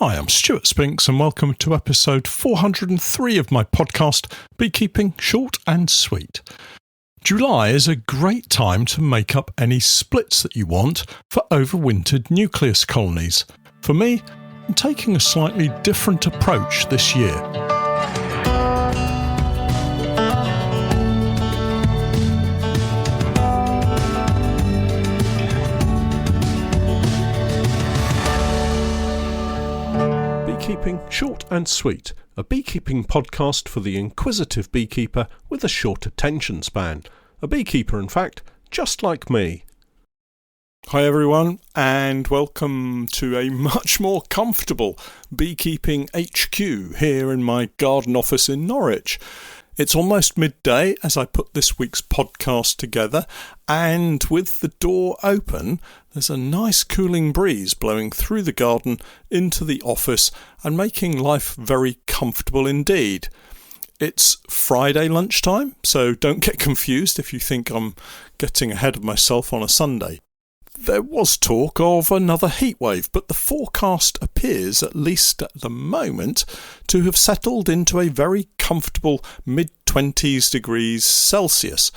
Hi, I'm Stewart Spinks and welcome to episode 403 of my podcast, Beekeeping Short and Sweet. July is a great time to make up any splits that you want for overwintered nucleus colonies. For me, I'm taking a slightly different approach this year. Beekeeping Short and Sweet, a beekeeping podcast for the inquisitive beekeeper with a short attention span. A beekeeper, in fact, just like me. Hi everyone, and welcome to a much more comfortable beekeeping HQ here in my garden office in Norwich. It's almost midday as I put this week's podcast together, and with the door open, there's a nice cooling breeze blowing through the garden into the office and making life very comfortable indeed. It's Friday lunchtime, so don't get confused if you think I'm getting ahead of myself on a Sunday. There was talk of another heatwave, but the forecast appears, at least at the moment, to have settled into a very comfortable mid-20s degrees Celsius.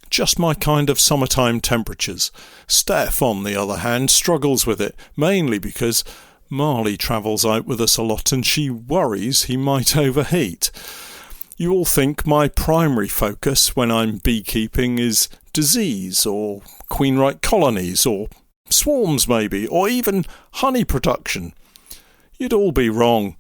Just my kind of summertime temperatures. Steph, on the other hand, struggles with it, mainly because Marley travels out with us a lot and she worries he might overheat. You all think my primary focus when I'm beekeeping is disease or queen-right colonies or swarms maybe, or even honey production. You'd all be wrong.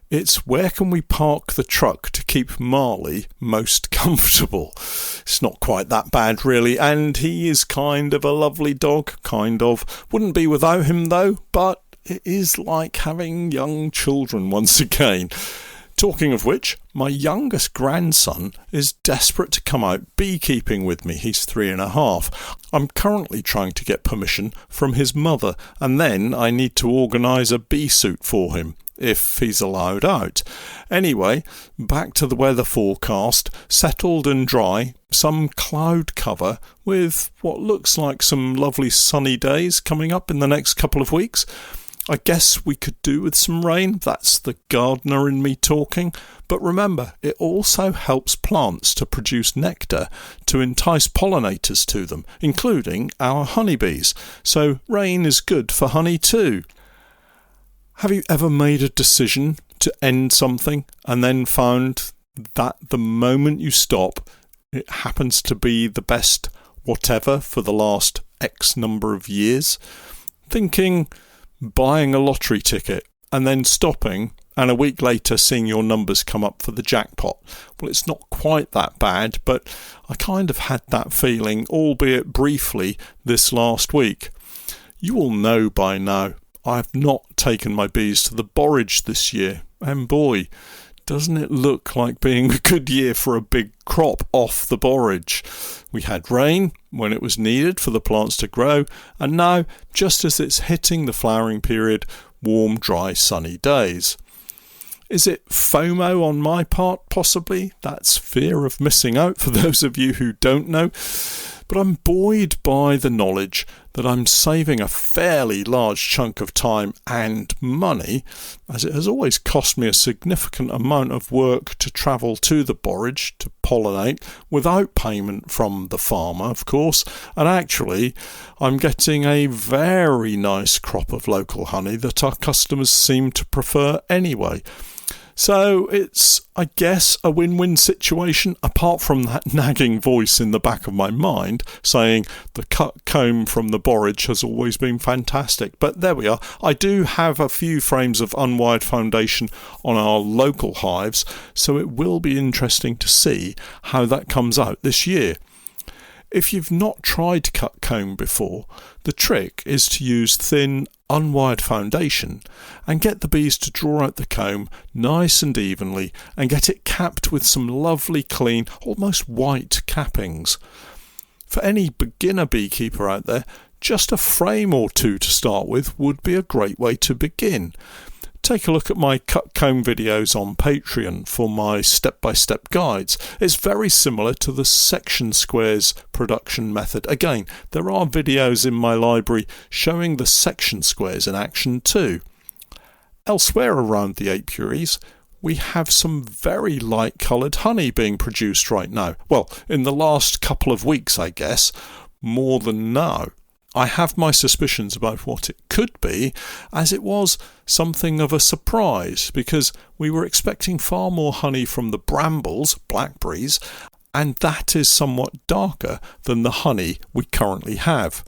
It's where can we park the truck to keep Marley most comfortable. It's not quite that bad really, and he is kind of a lovely dog, kind of. Wouldn't be without him though, but it is like having young children once again. Talking of which, my youngest grandson is desperate to come out beekeeping with me. He's 3.5. I'm currently trying to get permission from his mother, and then I need to organise a bee suit for him, if he's allowed out. Anyway, back to the weather forecast. Settled and dry, some cloud cover with what looks like some lovely sunny days coming up in the next couple of weeks. I guess we could do with some rain, that's the gardener in me talking, but remember, it also helps plants to produce nectar to entice pollinators to them, including our honeybees, so rain is good for honey too. Have you ever made a decision to end something and then found that the moment you stop, it happens to be the best whatever for the last X number of years? Thinking buying a lottery ticket and then stopping and a week later seeing your numbers come up for the jackpot. Well, it's not quite that bad, but I kind of had that feeling, albeit briefly, this last week. You all know by now, I have not taken my bees to the borage this year, and boy, doesn't it look like being a good year for a big crop off the borage. We had rain when it was needed for the plants to grow, and now, just as it's hitting the flowering period, warm, dry, sunny days. Is it FOMO on my part, possibly? That's fear of missing out for those of you who don't know. But I'm buoyed by the knowledge that I'm saving a fairly large chunk of time and money, as it has always cost me a significant amount of work to travel to the borage to pollinate without payment from the farmer, of course, and actually I'm getting a very nice crop of local honey that our customers seem to prefer anyway. So it's, I guess, a win-win situation, apart from that nagging voice in the back of my mind saying the cut comb from the borage has always been fantastic. But there we are. I do have a few frames of unwired foundation on our local hives, so it will be interesting to see how that comes out this year. If you've not tried cut comb before, the trick is to use thin, unwired foundation and get the bees to draw out the comb nice and evenly and get it capped with some lovely clean, almost white cappings. For any beginner beekeeper out there, just a frame or two to start with would be a great way to begin. Take a look at my cut comb videos on Patreon for my step-by-step guides. It's very similar to the section squares production method. Again, there are videos in my library showing the section squares in action too. Elsewhere around the apiaries, we have some very light-coloured honey being produced right now. Well, in the last couple of weeks, I guess, more than now. I have my suspicions about what it could be, as it was something of a surprise, because we were expecting far more honey from the brambles, blackberries, and that is somewhat darker than the honey we currently have.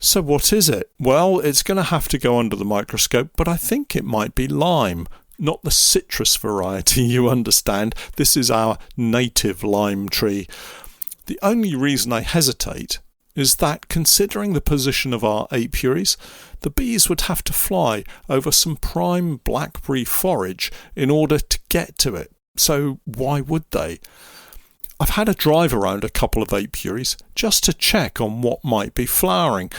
So what is it? Well, it's going to have to go under the microscope, but I think it might be lime. Not the citrus variety, you understand. This is our native lime tree. The only reason I hesitate is that, considering the position of our apiaries, the bees would have to fly over some prime blackberry forage in order to get to it. So why would they? I've had a drive around a couple of apiaries just to check on what might be flowering.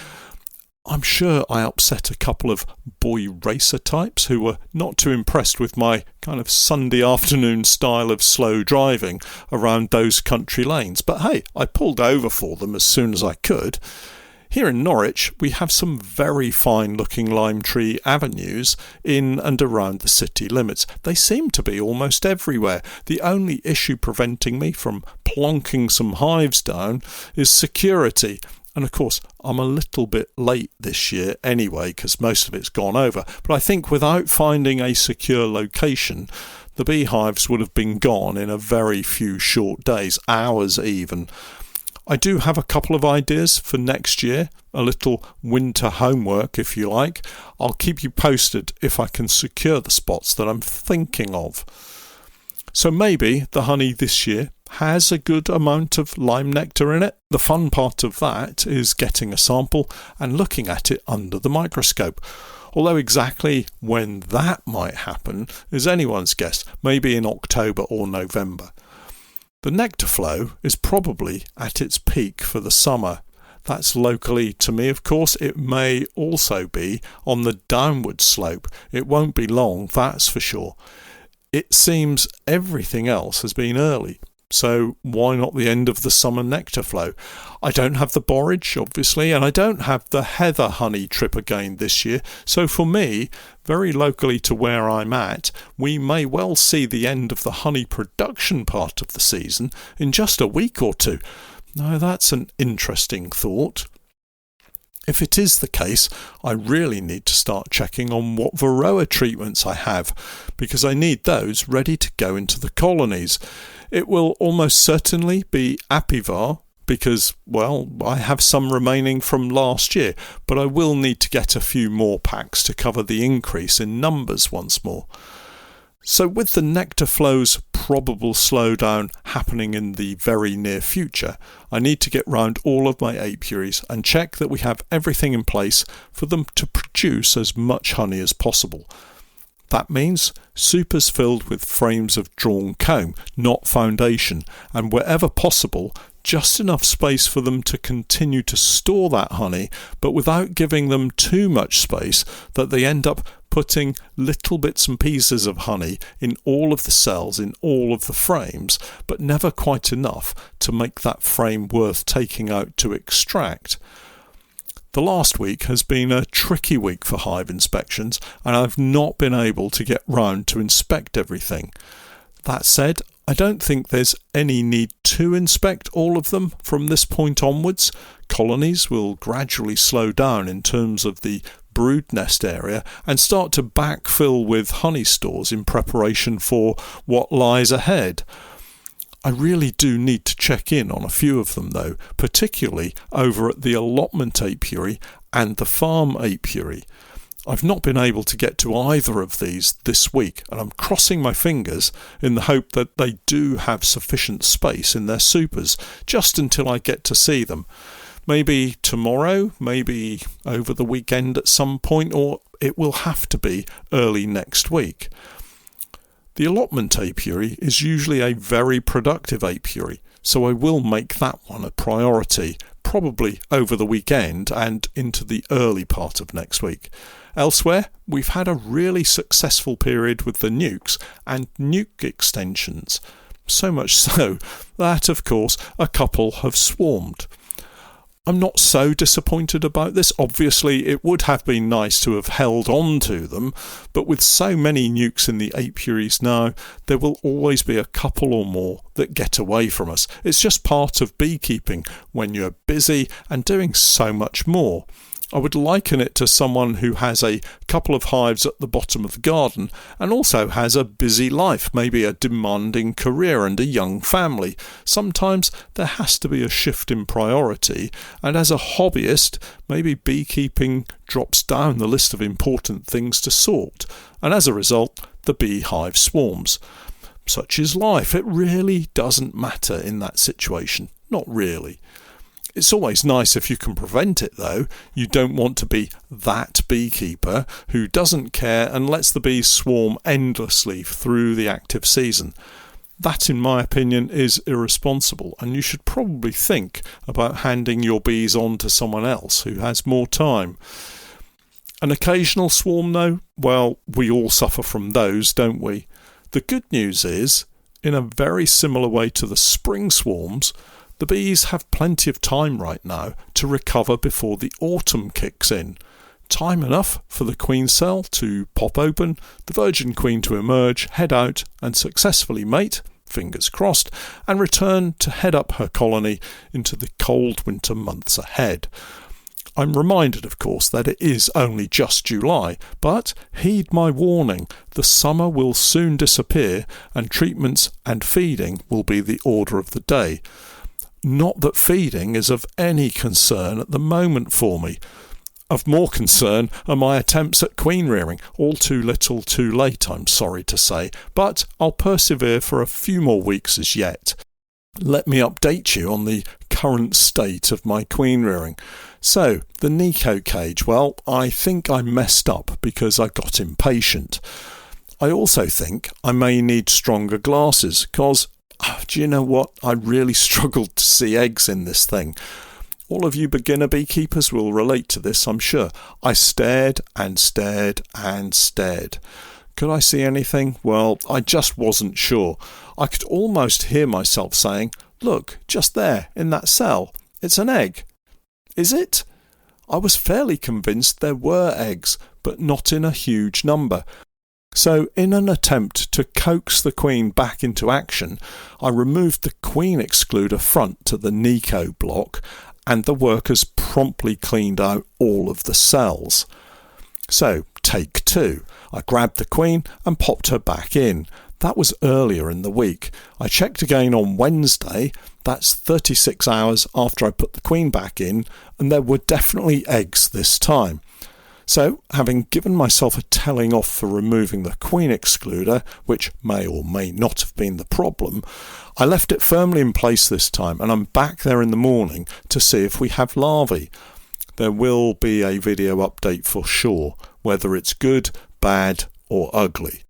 I'm sure I upset a couple of boy racer types who were not too impressed with my kind of Sunday afternoon style of slow driving around those country lanes. But hey, I pulled over for them as soon as I could. Here in Norwich, we have some very fine-looking lime tree avenues in and around the city limits. They seem to be almost everywhere. The only issue preventing me from plonking some hives down is security. And of course, I'm a little bit late this year anyway, because most of it's gone over. But I think without finding a secure location, the beehives would have been gone in a very few short days, hours even. I do have a couple of ideas for next year, a little winter homework if you like. I'll keep you posted if I can secure the spots that I'm thinking of. So maybe the honey this year has a good amount of lime nectar in it. The fun part of that is getting a sample and looking at it under the microscope. Although exactly when that might happen is anyone's guess, maybe in October or November. The nectar flow is probably at its peak for the summer. That's locally to me, of course. It may also be on the downward slope. It won't be long, that's for sure. It seems everything else has been early. So why not the end of the summer nectar flow? I don't have the borage, obviously, and I don't have the heather honey trip again this year. So for me, very locally to where I'm at, we may well see the end of the honey production part of the season in just a week or two. Now that's an interesting thought. If it is the case, I really need to start checking on what varroa treatments I have, because I need those ready to go into the colonies. It will almost certainly be Apivar, because, well, I have some remaining from last year, but I will need to get a few more packs to cover the increase in numbers once more. So with the nectar flow's probable slowdown happening in the very near future, I need to get round all of my apiaries and check that we have everything in place for them to produce as much honey as possible. That means supers filled with frames of drawn comb, not foundation, and wherever possible, just enough space for them to continue to store that honey, but without giving them too much space that they end up putting little bits and pieces of honey in all of the cells, in all of the frames, but never quite enough to make that frame worth taking out to extract. The last week has been a tricky week for hive inspections, and I've not been able to get round to inspect everything. That said, I don't think there's any need to inspect all of them from this point onwards. Colonies will gradually slow down in terms of the brood nest area and start to backfill with honey stores in preparation for what lies ahead. I really do need to check in on a few of them though, particularly over at the allotment apiary and the farm apiary. I've not been able to get to either of these this week, and I'm crossing my fingers in the hope that they do have sufficient space in their supers, just until I get to see them. Maybe tomorrow, maybe over the weekend at some point, or it will have to be early next week. The allotment apiary is usually a very productive apiary, so I will make that one a priority, probably over the weekend and into the early part of next week. Elsewhere, we've had a really successful period with the nukes and nuke extensions. So much so that, of course, a couple have swarmed. I'm not so disappointed about this. Obviously, it would have been nice to have held on to them, but with so many nukes in the apiaries now, there will always be a couple or more that get away from us. It's just part of beekeeping when you're busy and doing so much more. I would liken it to someone who has a couple of hives at the bottom of the garden and also has a busy life, maybe a demanding career and a young family. Sometimes there has to be a shift in priority, and as a hobbyist, maybe beekeeping drops down the list of important things to sort, and as a result, the beehive swarms. Such is life. It really doesn't matter in that situation. Not really. It's always nice if you can prevent it, though. You don't want to be that beekeeper who doesn't care and lets the bees swarm endlessly through the active season. That, in my opinion, is irresponsible, and you should probably think about handing your bees on to someone else who has more time. An occasional swarm, though? Well, we all suffer from those, don't we? The good news is, in a very similar way to the spring swarms, the bees have plenty of time right now to recover before the autumn kicks in. Time enough for the queen cell to pop open, the virgin queen to emerge, head out and successfully mate, fingers crossed, and return to head up her colony into the cold winter months ahead. I'm reminded, of course, that it is only just July, but heed my warning, the summer will soon disappear and treatments and feeding will be the order of the day. Not that feeding is of any concern at the moment for me. Of more concern are my attempts at queen rearing, all too little too late, I'm sorry to say, but I'll persevere for a few more weeks as yet. Let me update you on the current state of my queen rearing. So, the Nico cage, well, I think I messed up because I got impatient. I also think I may need stronger glasses, because do you know what? I really struggled to see eggs in this thing. All of you beginner beekeepers will relate to this, I'm sure. I stared and stared and stared. Could I see anything? Well, I just wasn't sure. I could almost hear myself saying, "Look, just there, in that cell. It's an egg." Is it? I was fairly convinced there were eggs, but not in a huge number. So, in an attempt to coax the queen back into action, I removed the queen excluder front to the Nico block, and the workers promptly cleaned out all of the cells. So, take two. I grabbed the queen and popped her back in. That was earlier in the week. I checked again on Wednesday, that's 36 hours after I put the queen back in, and there were definitely eggs this time. So, having given myself a telling off for removing the queen excluder, which may or may not have been the problem, I left it firmly in place this time, and I'm back there in the morning to see if we have larvae. There will be a video update for sure, whether it's good, bad or ugly.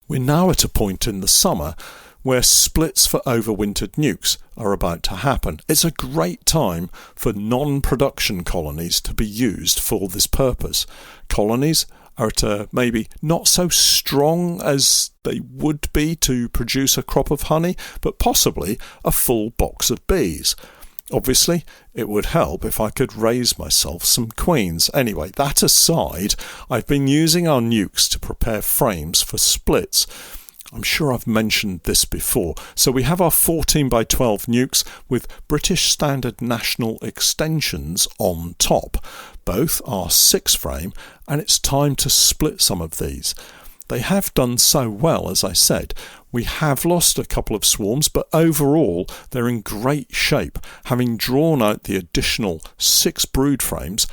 We're now at a point in the summer where splits for overwintered nukes are about to happen. It's a great time for non-production colonies to be used for this purpose. Colonies are at a maybe not so strong as they would be to produce a crop of honey, but possibly a full box of bees. Obviously, it would help if I could raise myself some queens. Anyway, that aside, I've been using our nukes to prepare frames for splits. I'm sure I've mentioned this before. So we have our 14 by 12 nukes with British Standard National extensions on top. Both are 6 frame, and it's time to split some of these. They have done so well, as I said. We have lost a couple of swarms, but overall they're in great shape, having drawn out the additional 6 brood frames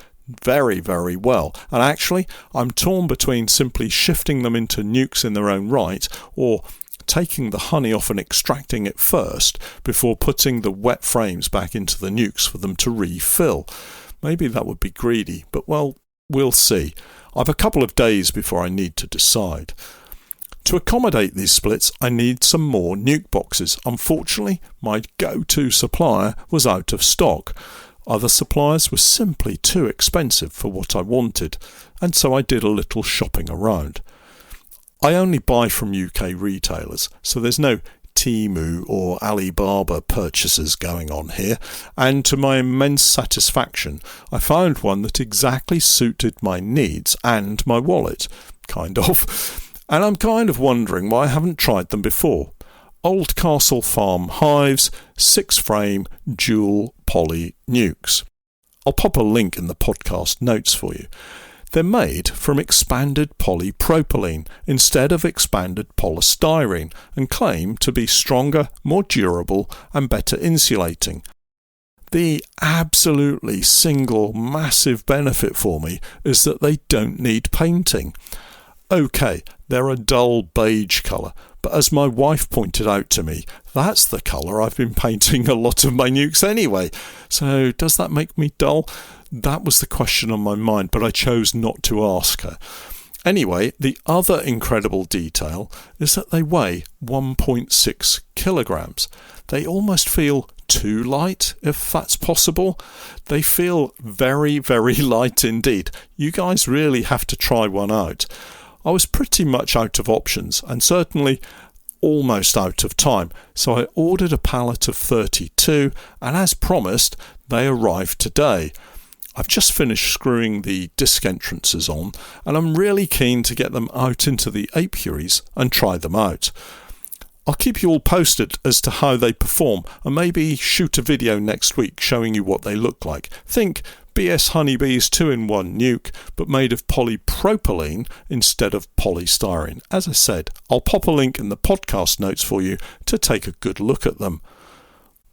very, very well. And actually, I'm torn between simply shifting them into nukes in their own right, or taking the honey off and extracting it first before putting the wet frames back into the nukes for them to refill. Maybe that would be greedy, but well, we'll see. I've a couple of days before I need to decide. To accommodate these splits, I need some more nuke boxes. Unfortunately, my go-to supplier was out of stock. Other suppliers were simply too expensive for what I wanted, and so I did a little shopping around. I only buy from UK retailers, so there's no Temu or Alibaba purchases going on here, and to my immense satisfaction, I found one that exactly suited my needs and my wallet, kind of. And I'm kind of wondering why I haven't tried them before. Oldcastle Farm hives, 6-frame, dual poly nukes. I'll pop a link in the podcast notes for you. They're made from expanded polypropylene instead of expanded polystyrene and claim to be stronger, more durable and better insulating. The absolutely single massive benefit for me is that they don't need painting. Okay, they're a dull beige colour, but as my wife pointed out to me, that's the colour I've been painting a lot of my nukes anyway. So does that make me dull? That was the question on my mind, but I chose not to ask her. Anyway, the other incredible detail is that they weigh 1.6 kilograms. They almost feel too light, if that's possible. They feel very, very light indeed. You guys really have to try one out. I was pretty much out of options and certainly almost out of time, so I ordered a pallet of 32 and as promised, they arrived today. I've just finished screwing the disc entrances on and I'm really keen to get them out into the apiaries and try them out. I'll keep you all posted as to how they perform and maybe shoot a video next week showing you what they look like. Think BS Honeybee's 2-in-1 nuke, but made of polypropylene instead of polystyrene. As I said, I'll pop a link in the podcast notes for you to take a good look at them.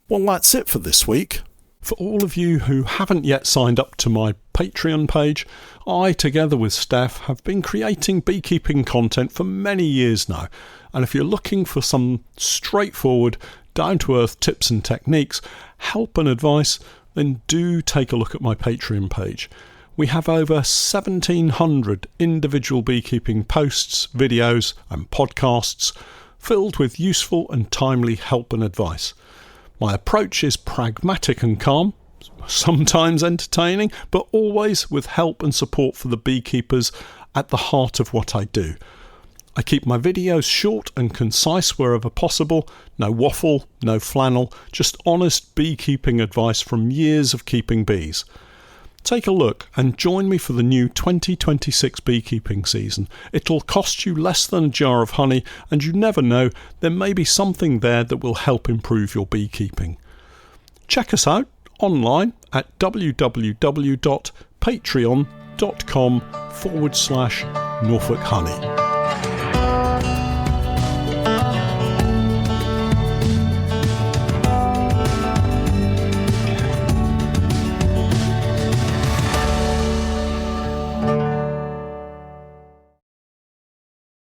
Well, that's it for this week. For all of you who haven't yet signed up to my Patreon page, I, together with Steph, have been creating beekeeping content for many years now. And if you're looking for some straightforward, down-to-earth tips and techniques, help and advice, then do take a look at my Patreon page. We have over 1,700 individual beekeeping posts, videos and podcasts filled with useful and timely help and advice. My approach is pragmatic and calm, sometimes entertaining, but always with help and support for the beekeepers at the heart of what I do. I keep my videos short and concise wherever possible, no waffle, no flannel, just honest beekeeping advice from years of keeping bees. Take a look and join me for the new 2026 beekeeping season. It'll cost you less than a jar of honey, and you never know, there may be something there that will help improve your beekeeping. Check us out online at www.patreon.com/Norfolk Honey.